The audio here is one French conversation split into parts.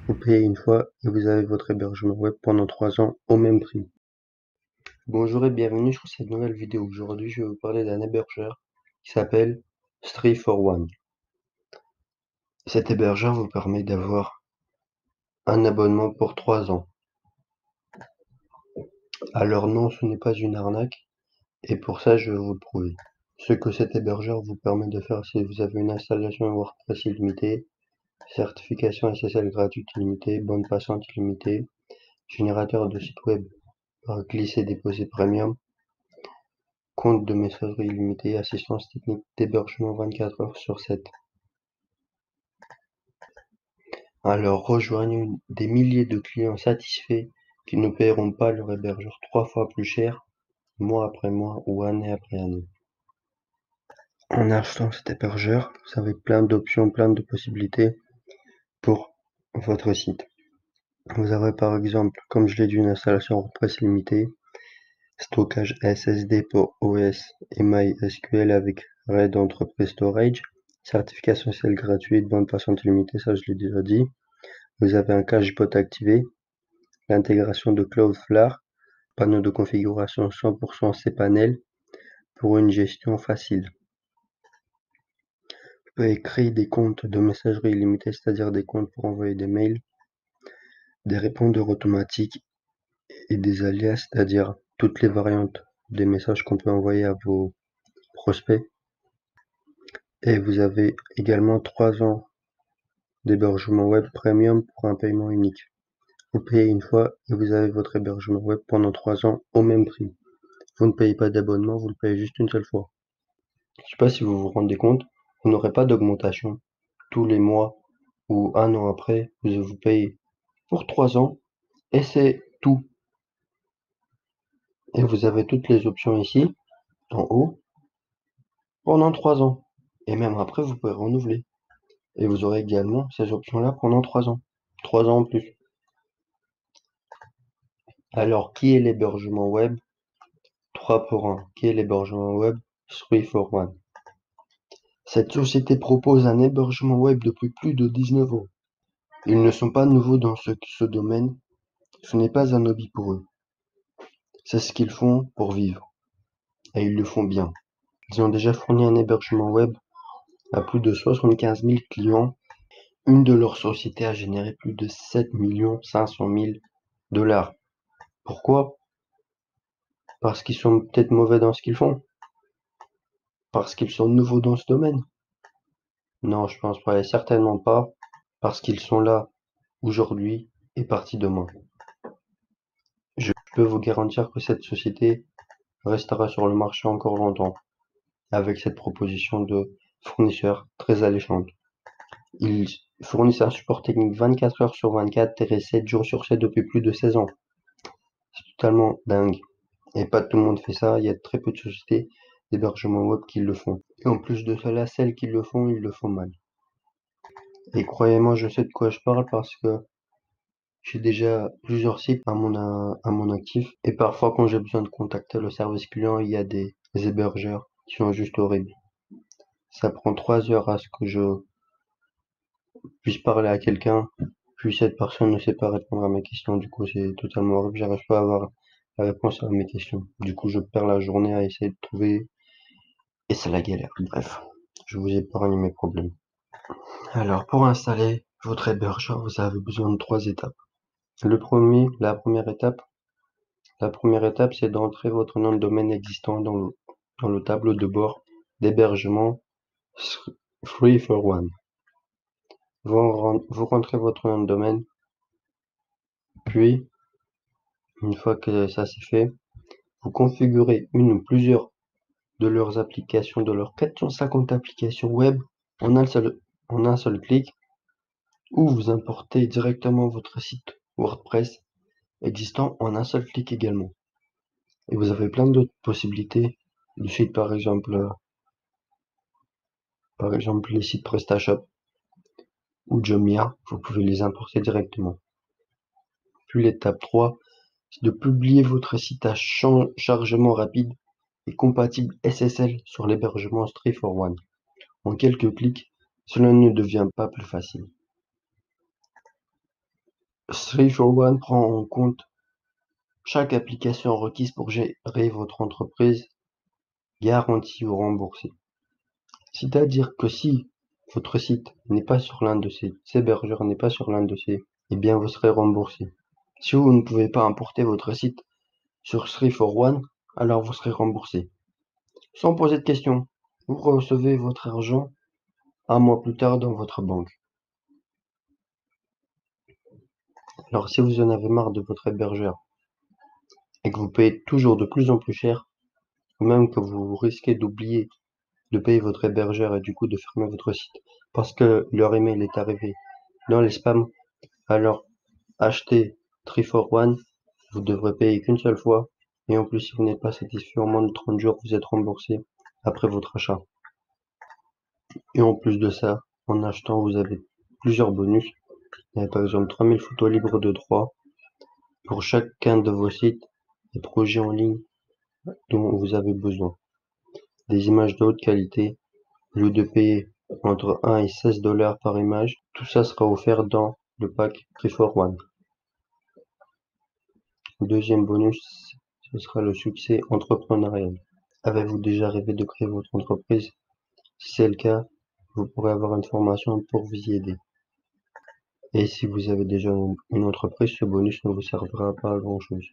Vous payez une fois et vous avez votre hébergement web pendant 3 ans au même prix. Bonjour et bienvenue sur cette nouvelle vidéo. Aujourd'hui, je vais vous parler d'un hébergeur qui s'appelle Three4One. Cet hébergeur vous permet d'avoir un abonnement pour 3 ans. Alors non, ce n'est pas une arnaque et pour ça, je vais vous le prouver. Ce que cet hébergeur vous permet de faire, c'est que vous avez une installation WordPress illimitée, certification SSL gratuite illimitée, bande passante illimitée, générateur de site web par glisser-déposer premium, compte de messagerie illimitée, assistance technique d'hébergement 24 heures sur 7. Alors rejoignez des milliers de clients satisfaits qui ne paieront pas leur hébergeur 3 fois plus cher, mois après mois ou année après année. En achetant cet hébergeur, vous avez plein d'options, plein de possibilités pour votre site. Vous avez par exemple, comme je l'ai dit, une installation WordPress limitée, stockage SSD pour OS et MySQL avec RAID Entreprise Storage, certification SSL gratuite, bande passante limitée, ça je l'ai déjà dit. Vous avez un cachebot activé, l'intégration de Cloudflare, panneau de configuration 100% cPanel pour une gestion facile. Vous pouvez créer des comptes de messagerie illimitée, c'est-à-dire des comptes pour envoyer des mails, des répondeurs automatiques et des alias, c'est-à-dire toutes les variantes des messages qu'on peut envoyer à vos prospects. Et vous avez également 3 ans d'hébergement web premium pour un paiement unique. Vous payez une fois et vous avez votre hébergement web pendant 3 ans au même prix. Vous ne payez pas d'abonnement, vous le payez juste une seule fois. Je ne sais pas si vous vous rendez compte, vous n'aurez pas d'augmentation tous les mois ou un an après, vous payez pour 3 ans et c'est tout. Et vous avez toutes les options ici, en haut, pendant 3 ans. Et même après, vous pouvez renouveler. Et vous aurez également ces options-là pendant 3 ans. 3 ans en plus. Alors, qui est l'hébergement web 3 pour 1? Qui est l'hébergement web 3 for 1? Cette société propose un hébergement web depuis plus de 19 ans. Ils ne sont pas nouveaux dans ce domaine, ce n'est pas un hobby pour eux. C'est ce qu'ils font pour vivre. Et ils le font bien. Ils ont déjà fourni un hébergement web à plus de 75 000 clients. Une de leurs sociétés a généré plus de 7 500 000 $. Pourquoi? Parce qu'ils sont peut-être mauvais dans ce qu'ils font? Parce qu'ils sont nouveaux dans ce domaine? Non, je pense pas, et certainement pas parce qu'ils sont là aujourd'hui et partis demain. Je peux vous garantir que cette société restera sur le marché encore longtemps, avec cette proposition de fournisseur très alléchante. Ils fournissent un support technique 24 heures sur 24 et 7 jours sur 7 depuis plus de 16 ans. C'est totalement dingue. Et pas tout le monde fait ça, il y a très peu de sociétés d'hébergement web qui le font. Et en plus de cela, celles qui le font, ils le font mal. Et croyez-moi, je sais de quoi je parle parce que j'ai déjà plusieurs sites à mon actif. Et parfois, quand j'ai besoin de contacter le service client, il y a des hébergeurs qui sont juste horribles. Ça prend 3 heures à ce que je puisse parler à quelqu'un, puis cette personne ne sait pas répondre à mes questions. Du coup, c'est totalement horrible. J'arrive pas à avoir la réponse à mes questions. Du coup, je perds la journée à essayer de trouver et c'est la galère. Bref, je vous épargne mes problèmes. Alors, pour installer votre hébergeur, vous avez besoin de 3 étapes. La première étape, c'est d'entrer votre nom de domaine existant dans le tableau de bord d'hébergement 3for1. Vous rentrez votre nom de domaine, puis, une fois que ça c'est fait, vous configurez une ou plusieurs de leurs applications, de leurs 450 applications web en un seul clic, ou vous importez directement votre site WordPress existant en un seul clic également. Et vous avez plein d'autres possibilités de sites, par exemple les sites PrestaShop ou Jomia, vous pouvez les importer directement. Puis l'étape 3, c'est de publier votre site à chargement rapide et compatible SSL sur l'hébergement 3for1. En quelques clics, cela ne devient pas plus facile. 3for1 prend en compte chaque application requise pour gérer votre entreprise, garantie ou remboursée. C'est-à-dire que si votre site n'est pas sur l'un de ces hébergeurs, n'est pas sur l'un de ces, eh bien vous serez remboursé. Si vous ne pouvez pas importer votre site sur 3for1, alors vous serez remboursé. Sans poser de questions, vous recevez votre argent un mois plus tard dans votre banque. Alors si vous en avez marre de votre hébergeur et que vous payez toujours de plus en plus cher, ou même que vous risquez d'oublier de payer votre hébergeur et du coup de fermer votre site parce que leur email est arrivé dans les spams, alors achetez 3for1, vous devrez payer qu'une seule fois et en plus si vous n'êtes pas satisfait en moins de 30 jours, vous êtes remboursé après votre achat. Et en plus de ça, en achetant, vous avez plusieurs bonus. Il y a par exemple 3000 photos libres de droit pour chacun de vos sites et projets en ligne dont vous avez besoin. Des images de haute qualité, au lieu de payer entre 1 et 16 dollars par image, tout ça sera offert dans le pack 3for1. Le deuxième bonus, ce sera le succès entrepreneurial. Avez-vous déjà rêvé de créer votre entreprise? Si c'est le cas, vous pourrez avoir une formation pour vous y aider. Et si vous avez déjà une entreprise, ce bonus ne vous servira pas à grand chose.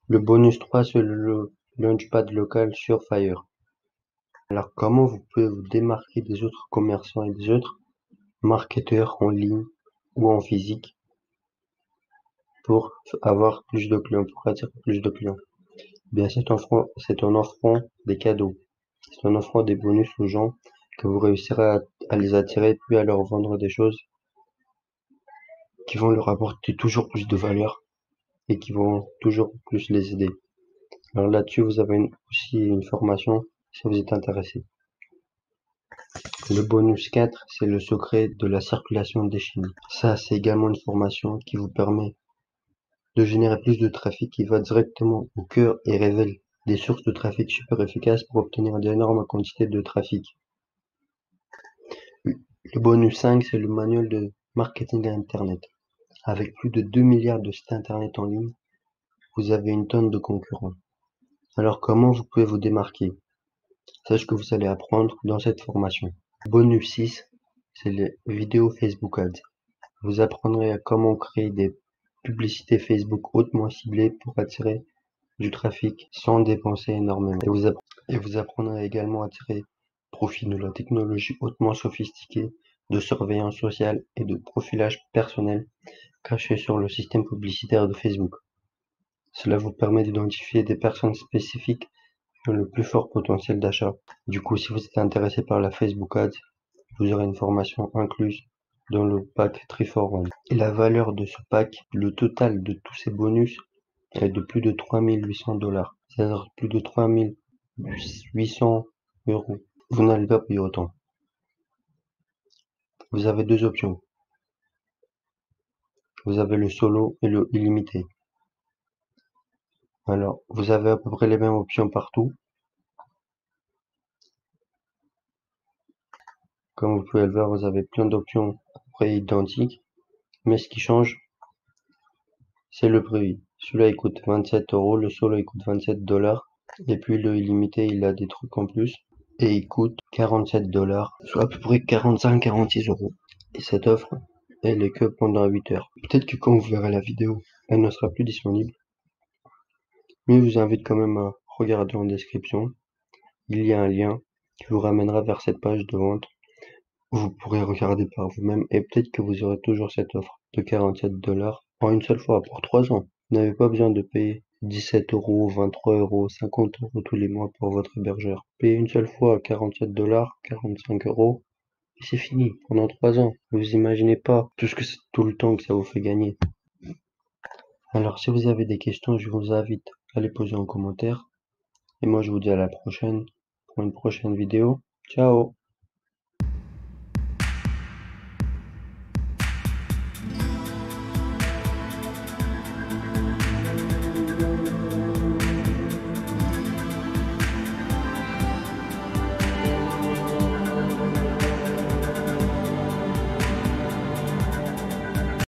Le bonus 3, c'est le Launchpad local sur Fire. Alors comment vous pouvez vous démarquer des autres commerçants et des autres marketeurs en ligne ou en physique pour avoir plus de clients, pour attirer plus de clients? Bien, c'est en offrant des cadeaux, c'est en offrant des bonus aux gens que vous réussirez à les attirer puis à leur vendre des choses qui vont leur apporter toujours plus de valeur et qui vont toujours plus les aider. Alors là-dessus, vous avez aussi une formation si vous êtes intéressé. Le bonus 4, c'est le secret de la circulation des chimies. Ça, c'est également une formation qui vous permet de générer plus de trafic qui va directement au cœur et révèle des sources de trafic super efficaces pour obtenir d'énormes quantités de trafic. Le bonus 5, c'est le manuel de marketing à Internet. Avec plus de 2 milliards de sites Internet en ligne, vous avez une tonne de concurrents. Alors comment vous pouvez vous démarquer? C'est ce que vous allez apprendre dans cette formation. Bonus 6, c'est les vidéos Facebook Ads. Vous apprendrez à comment créer des publicités Facebook hautement ciblées pour attirer du trafic sans dépenser énormément. Et vous apprendrez également à tirer profit de la technologie hautement sophistiquée de surveillance sociale et de profilage personnel cachée sur le système publicitaire de Facebook. Cela vous permet d'identifier des personnes spécifiques qui ont le plus fort potentiel d'achat. Du coup, si vous êtes intéressé par la Facebook Ads, vous aurez une formation incluse dans le pack 3for1. Et la valeur de ce pack, le total de tous ces bonus, est de plus de 3800 dollars. C'est-à-dire plus de 3800 euros. Vous n'allez pas payer autant. Vous avez deux options. Vous avez le solo et le illimité. Alors, vous avez à peu près les mêmes options partout. Comme vous pouvez le voir, vous avez plein d'options à peu près identiques. Mais ce qui change, c'est le prix. Celui-là, il coûte 27 euros. Le solo, il coûte 27 dollars. Et puis le illimité, il a des trucs en plus. Et il coûte 47 dollars, soit à peu près 45-46 euros. Et cette offre, elle est que pendant 8 heures. Peut-être que quand vous verrez la vidéo, elle ne sera plus disponible. Mais je vous invite quand même à regarder en description. Il y a un lien qui vous ramènera vers cette page de vente où vous pourrez regarder par vous-même et peut-être que vous aurez toujours cette offre de 47 dollars en une seule fois pour 3 ans. Vous n'avez pas besoin de payer 17 euros, 23 euros, 50 euros tous les mois pour votre hébergeur. Payez une seule fois 47 dollars, 45 euros et c'est fini pendant 3 ans. Vous imaginez pas tout le temps que ça vous fait gagner. Alors si vous avez des questions, je vous invite à les poser en commentaire. Et moi je vous dis à la prochaine pour une prochaine vidéo. Ciao!